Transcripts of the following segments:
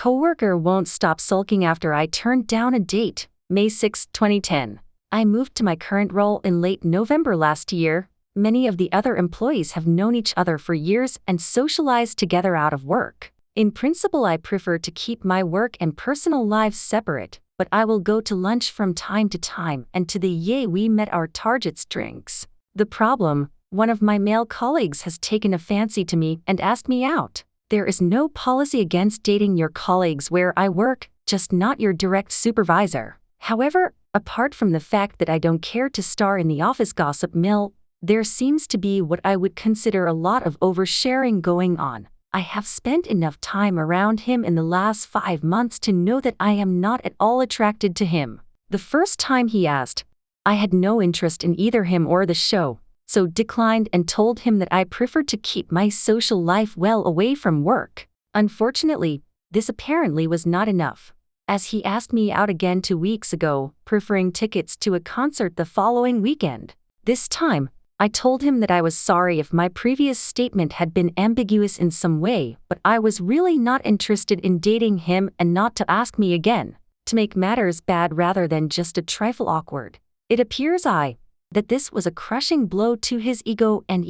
coworker won't stop sulking after I turned down a date. May 6, 2010. I moved to my current role in late November last year. Many of the other employees have known each other for years and socialized together out of work. In principle, I prefer to keep my work and personal lives separate, but I will go to lunch from time to time and to the "Yay, we met our targets" drinks. The problem: one of my male colleagues has taken a fancy to me and asked me out. There is no policy against dating your colleagues where I work, just not your direct supervisor. However, apart from the fact that I don't care to star in the office gossip mill, there seems to be what I would consider a lot of oversharing going on. I have spent enough time around him in the last 5 months to know that I am not at all attracted to him. The first time he asked, I had no interest in either him or the show, so declined and told him that I preferred to keep my social life well away from work. Unfortunately, this apparently was not enough, as he asked me out again 2 weeks ago, preferring tickets to a concert the following weekend. This time, I told him that I was sorry if my previous statement had been ambiguous in some way, but I was really not interested in dating him and not to ask me again. To make matters bad rather than just a trifle awkward, it appears that this was a crushing blow to his ego and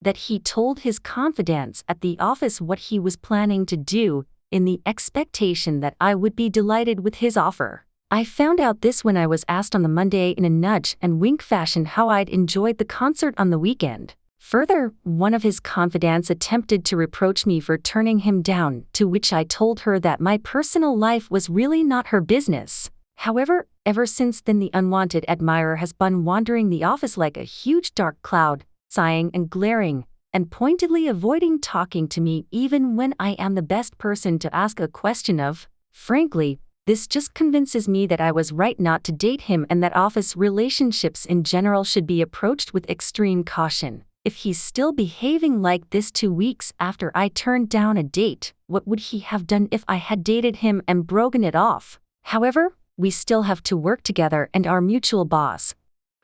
that he told his confidants at the office what he was planning to do, in the expectation that I would be delighted with his offer. I found out this when I was asked on the Monday in a nudge and wink fashion how I'd enjoyed the concert on the weekend. Further, one of his confidants attempted to reproach me for turning him down, to which I told her that my personal life was really not her business. However, ever since then the unwanted admirer has been wandering the office like a huge dark cloud, sighing and glaring, and pointedly avoiding talking to me even when I am the best person to ask a question of. Frankly, this just convinces me that I was right not to date him and that office relationships in general should be approached with extreme caution. If he's still behaving like this 2 weeks after I turned down a date, what would he have done if I had dated him and broken it off? However, we still have to work together, and our mutual boss,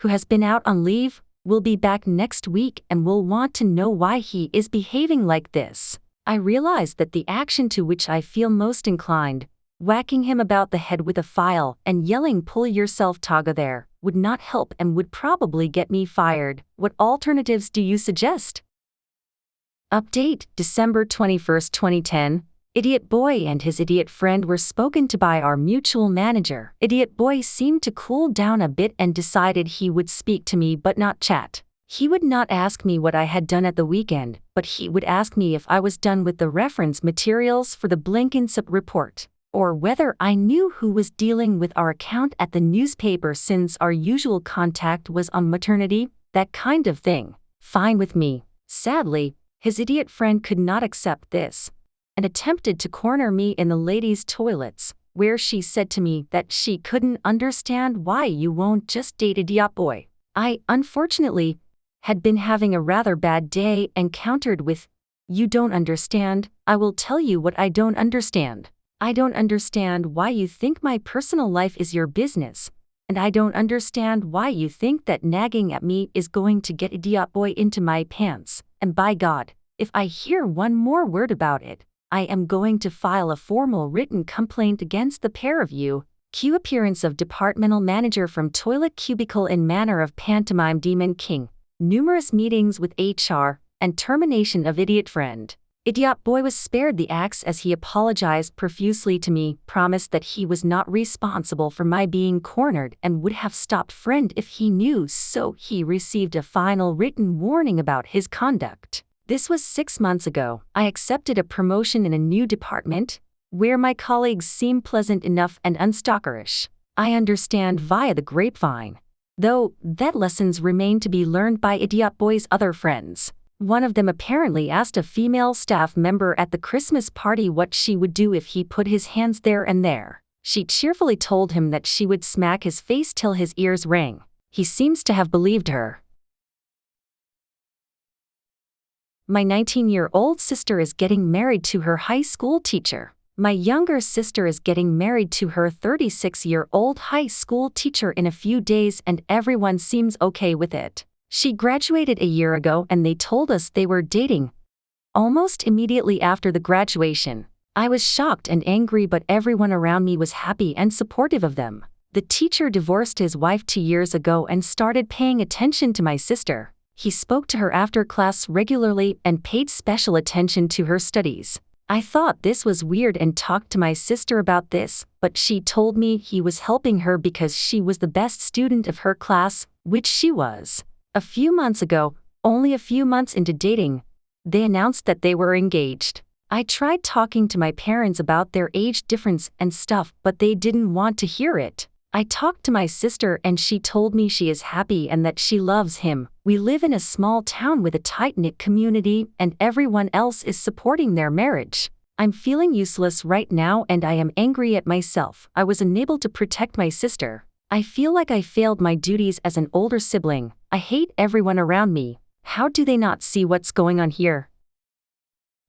who has been out on leave, will be back next week and will want to know why he is behaving like this. I realize that the action to which I feel most inclined, whacking him about the head with a file and yelling "pull yourself Taga there," would not help and would probably get me fired. What alternatives do you suggest? Update: December 21, 2010. Idiot Boy and his idiot friend were spoken to by our mutual manager. Idiot Boy seemed to cool down a bit and decided he would speak to me but not chat. He would not ask me what I had done at the weekend, but he would ask me if I was done with the reference materials for the Blinkensup report, or whether I knew who was dealing with our account at the newspaper since our usual contact was on maternity, that kind of thing. Fine with me. Sadly, his idiot friend could not accept this, and attempted to corner me in the ladies' toilets, where she said to me that she couldn't understand why you won't just date Idiot Boy. I, unfortunately, had been having a rather bad day and countered with, "You don't understand. I will tell you what I don't understand. I don't understand why you think my personal life is your business, and I don't understand why you think that nagging at me is going to get Idiot Boy into my pants, and by God, if I hear one more word about it, I am going to file a formal written complaint against the pair of you." Cue appearance of departmental manager from toilet cubicle in manner of pantomime Demon King. Numerous meetings with HR, and termination of idiot friend. Idiot Boy was spared the axe as he apologized profusely to me, promised that he was not responsible for my being cornered and would have stopped friend if he knew, so he received a final written warning about his conduct. This was 6 months ago. I accepted a promotion in a new department, where my colleagues seem pleasant enough and unstalkerish. I understand via the grapevine, though, that lessons remain to be learned by Idiot Boy's other friends. One of them apparently asked a female staff member at the Christmas party what she would do if he put his hands there and there. She cheerfully told him that she would smack his face till his ears rang. He seems to have believed her. My 19-year-old sister is getting married to her high school teacher. My younger sister is getting married to her 36-year-old high school teacher in a few days, and everyone seems okay with it. She graduated a year ago and they told us they were dating almost immediately after the graduation. I was shocked and angry, but everyone around me was happy and supportive of them. The teacher divorced his wife 2 years ago and started paying attention to my sister. He spoke to her after class regularly and paid special attention to her studies. I thought this was weird and talked to my sister about this, but she told me he was helping her because she was the best student of her class, which she was. A few months ago, only a few months into dating, they announced that they were engaged. I tried talking to my parents about their age difference and stuff, but they didn't want to hear it. I talked to my sister and she told me she is happy and that she loves him. We live in a small town with a tight-knit community and everyone else is supporting their marriage. I'm feeling useless right now and I am angry at myself. I was unable to protect my sister. I feel like I failed my duties as an older sibling. I hate everyone around me. How do they not see what's going on here?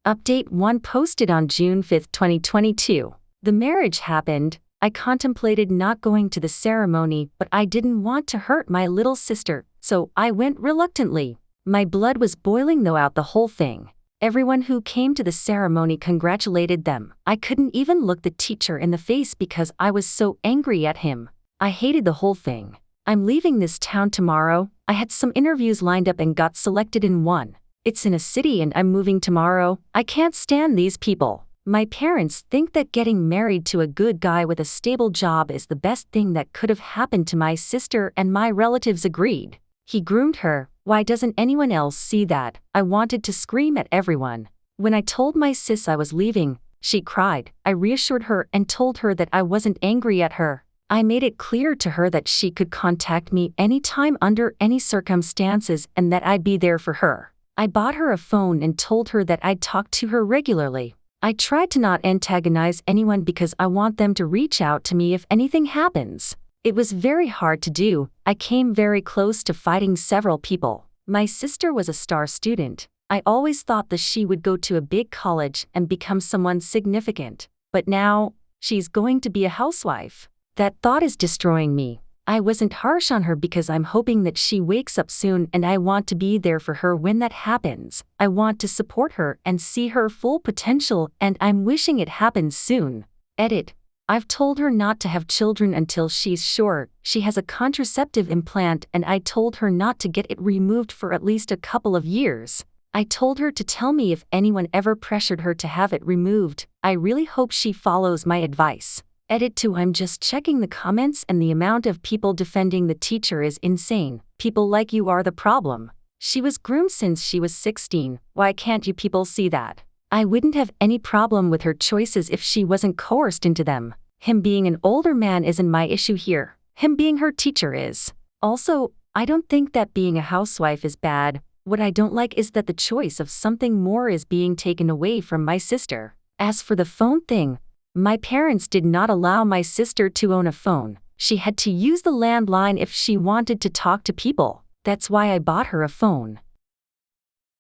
Update 1 posted on June 5, 2022. The marriage happened. I contemplated not going to the ceremony, but I didn't want to hurt my little sister, so I went reluctantly. My blood was boiling throughout the whole thing. Everyone who came to the ceremony congratulated them. I couldn't even look the teacher in the face because I was so angry at him. I hated the whole thing. I'm leaving this town tomorrow. I had some interviews lined up and got selected in one. It's in a city and I'm moving tomorrow. I can't stand these people. My parents think that getting married to a good guy with a stable job is the best thing that could have happened to my sister, and my relatives agreed. He groomed her. Why doesn't anyone else see that? I wanted to scream at everyone. When I told my sis I was leaving, she cried. I reassured her and told her that I wasn't angry at her. I made it clear to her that she could contact me anytime under any circumstances and that I'd be there for her. I bought her a phone and told her that I'd talk to her regularly. I tried to not antagonize anyone because I want them to reach out to me if anything happens. It was very hard to do. I came very close to fighting several people. My sister was a star student. I always thought that she would go to a big college and become someone significant. But now, she's going to be a housewife. That thought is destroying me. I wasn't harsh on her because I'm hoping that she wakes up soon and I want to be there for her when that happens. I want to support her and see her full potential and I'm wishing it happens soon. Edit. I've told her not to have children until she's sure. She has a contraceptive implant and I told her not to get it removed for at least a couple of years. I told her to tell me if anyone ever pressured her to have it removed. I really hope she follows my advice. Edit 2. I'm just checking the comments and the amount of people defending the teacher is insane. People like you are the problem. She was groomed since she was 16. Why can't you people see that? I wouldn't have any problem with her choices if she wasn't coerced into them. Him being an older man isn't my issue here. Him being her teacher is. Also, I don't think that being a housewife is bad. What I don't like is that the choice of something more is being taken away from my sister. As for the phone thing, my parents did not allow my sister to own a phone. She had to use the landline if she wanted to talk to people. That's why I bought her a phone.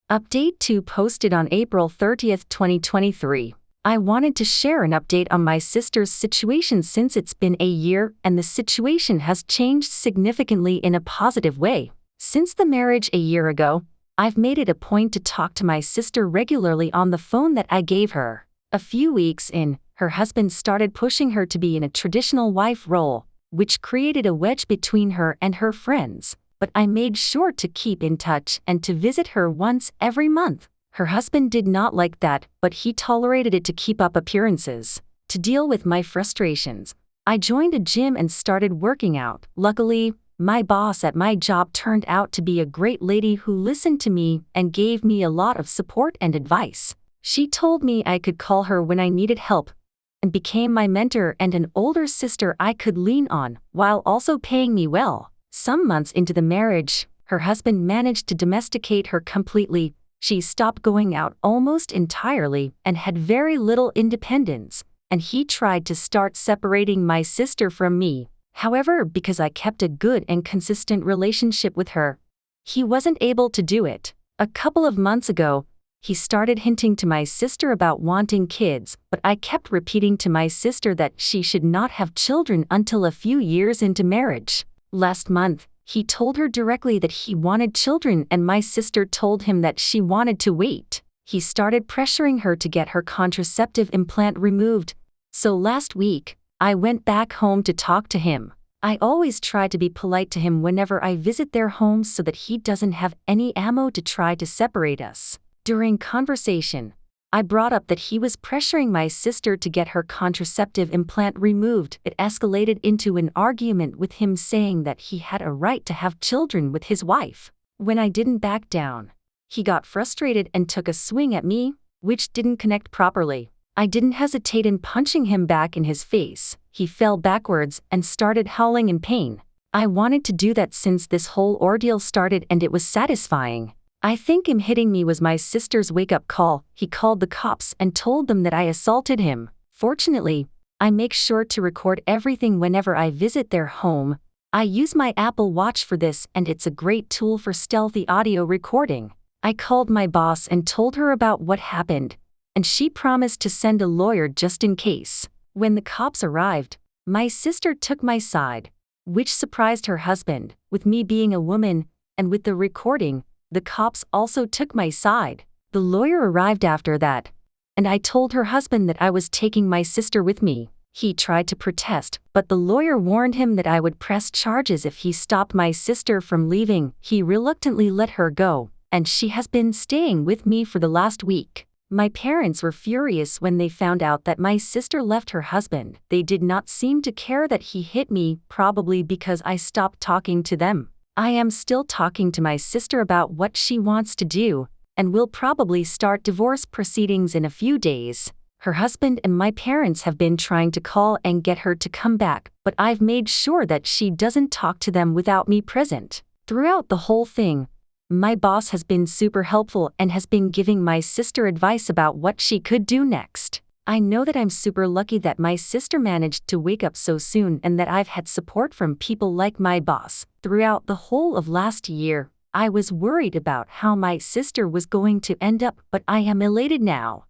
Update 2 posted on April 30, 2023. I wanted to share an update on my sister's situation since it's been a year and the situation has changed significantly in a positive way. Since the marriage a year ago, I've made it a point to talk to my sister regularly on the phone that I gave her. A few weeks in, her husband started pushing her to be in a traditional wife role, which created a wedge between her and her friends. But I made sure to keep in touch and to visit her once every month. Her husband did not like that, but he tolerated it to keep up appearances. To deal with my frustrations, I joined a gym and started working out. Luckily, my boss at my job turned out to be a great lady who listened to me and gave me a lot of support and advice. She told me I could call her when I needed help, and became my mentor and an older sister I could lean on, while also paying me well. Some months into the marriage, her husband managed to domesticate her completely. She stopped going out almost entirely and had very little independence, and he tried to start separating my sister from me. However, because I kept a good and consistent relationship with her, he wasn't able to do it. A couple of months ago, he started hinting to my sister about wanting kids, but I kept repeating to my sister that she should not have children until a few years into marriage. Last month, he told her directly that he wanted children and my sister told him that she wanted to wait. He started pressuring her to get her contraceptive implant removed. So last week, I went back home to talk to him. I always try to be polite to him whenever I visit their homes so that he doesn't have any ammo to try to separate us. During conversation, I brought up that he was pressuring my sister to get her contraceptive implant removed. It escalated into an argument with him saying that he had a right to have children with his wife. When I didn't back down, he got frustrated and took a swing at me, which didn't connect properly. I didn't hesitate in punching him back in his face. He fell backwards and started howling in pain. I wanted to do that since this whole ordeal started and it was satisfying. I think him hitting me was my sister's wake-up call. He called the cops and told them that I assaulted him. Fortunately, I make sure to record everything whenever I visit their home. I use my Apple Watch for this and it's a great tool for stealthy audio recording. I called my boss and told her about what happened, and she promised to send a lawyer just in case. When the cops arrived, my sister took my side, which surprised her husband. With me being a woman, and with the recording, the cops also took my side. The lawyer arrived after that, and I told her husband that I was taking my sister with me. He tried to protest, but the lawyer warned him that I would press charges if he stopped my sister from leaving. He reluctantly let her go, and she has been staying with me for the last week. My parents were furious when they found out that my sister left her husband. They did not seem to care that he hit me, probably because I stopped talking to them. I am still talking to my sister about what she wants to do, and will probably start divorce proceedings in a few days. Her husband and my parents have been trying to call and get her to come back, but I've made sure that she doesn't talk to them without me present. Throughout the whole thing, my boss has been super helpful and has been giving my sister advice about what she could do next. I know that I'm super lucky that my sister managed to wake up so soon and that I've had support from people like my boss. Throughout the whole of last year, I was worried about how my sister was going to end up, but I am elated now.